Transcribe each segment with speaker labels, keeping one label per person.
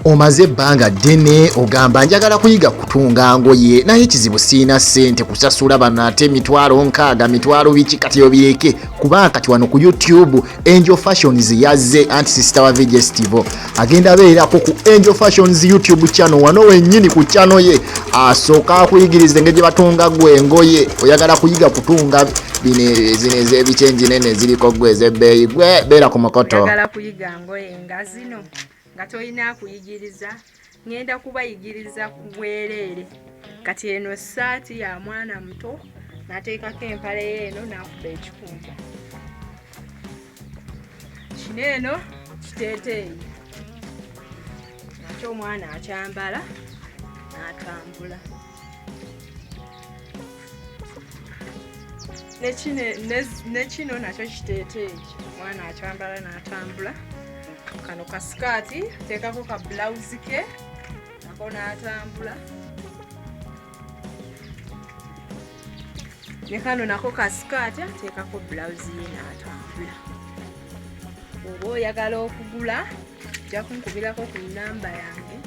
Speaker 1: Omaze ebbanga ddene ogamba njagala kuyiga kutunga ngoye naye ekizibu siina ssente kusasula bano ate emitwalo 60 mitwalo biki kati obireke kubanga kati wano ku YouTube Angel Fashions yazze anti sister wa Vegestive agenda beerako ku Angel Fashions YouTube channel wano wennyini ku channel ye asooka kuyigiriza engeri gye batunga gwe engoye oyagala kuyiga kutunga zino ez'ebichenji nene ziriko gwe ez'ebbeeyi gwe beera ku mukoto
Speaker 2: oyagala kuyiga ngoye nga zino nga tolina kuyigiriza ngenda kubayigiriza bwereere kati eno saati ya mwana muto nateekako empale yeeno nakuba ekikumba kino eno kiteeteeyi nakyo omwana akyambala n'atambula ne kino nakyo kiteeteeyi omwana akyambala n'atambula kano ka skati teekako ka blouse ke nako n'atambula ne kano nako ka skati teekako blouse ye n'atambula oba oyagala okugula ojja kunkubirako ku nnamba yange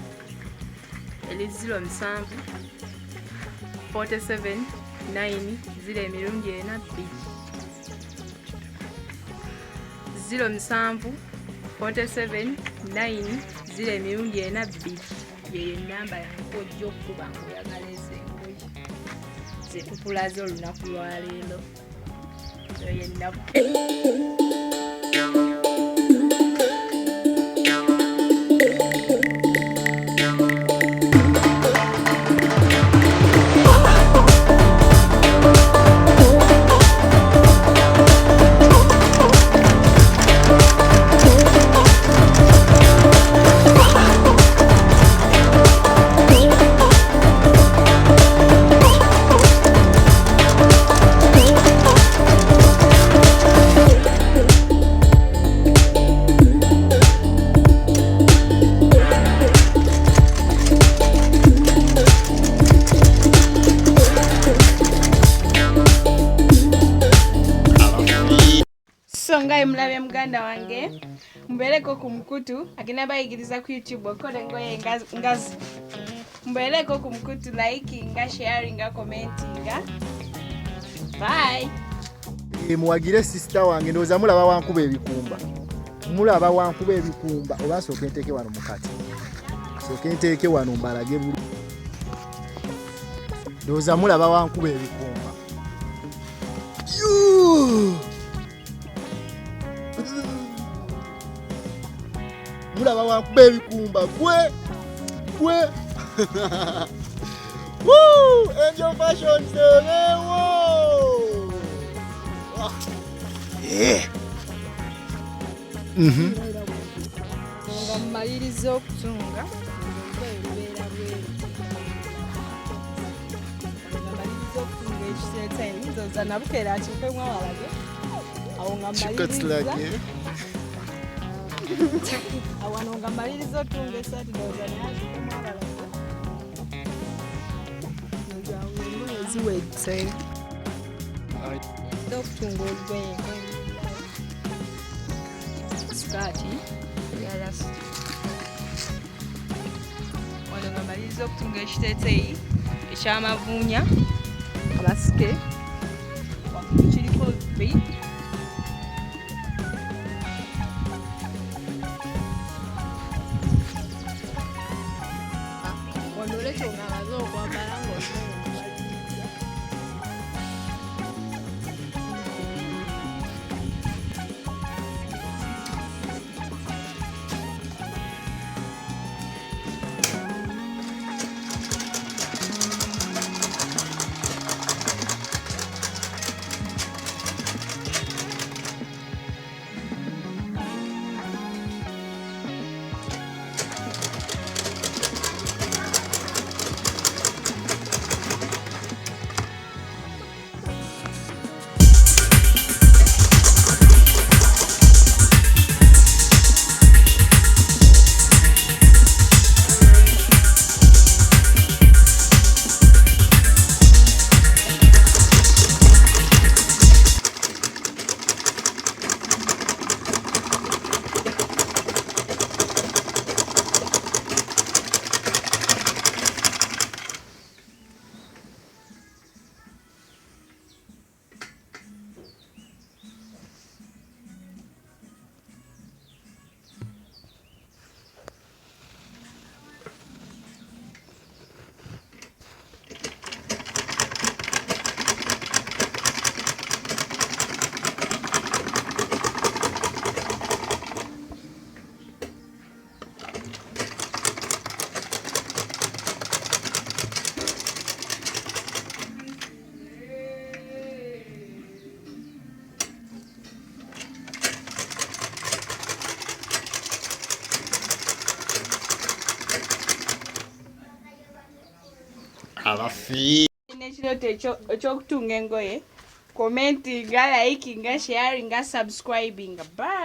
Speaker 2: eri 07 47 9 0 emirundi 42 07 9 0 emirundi 42 yeyo ennamba yange ojja okuba ng'oyagala ezengoye zetupulaze olunaku lwaleero eyo ennaku songa emulabe muganda wange mbereko ku mukutu agenda bayigiriza ku YouTube okole ngoye ngazi mbereko ku mukutu likinga sharinga commentinga bye
Speaker 1: muwagire sister wange ndoza mulaba wankuba ebikumba oba sooke nteeke wano mukati sooke nteeke wano mbalage bulu ndoza mulaba wankuba ebikumba mulaba wankuba ebikumba gwe Angel Fashion serewo
Speaker 2: nga mmaliriza okutunga ekiteeteeyi ndoza nabukeera akikemu awalage awo nga mmaliriza awano nga mmaliriza otunga esaati ndoza nayakikemu awalage engoye ziwedde okutunga olugoye skati wano nga mmaliriza okutunga ekiteeteeyi ekyamavuunya abasike waggulu kiriko v wano oleka nga amaze okwambala
Speaker 1: abafi
Speaker 2: n'ekirooto ekyokutunga engoye commentinga likinga sharinga subscribinga bye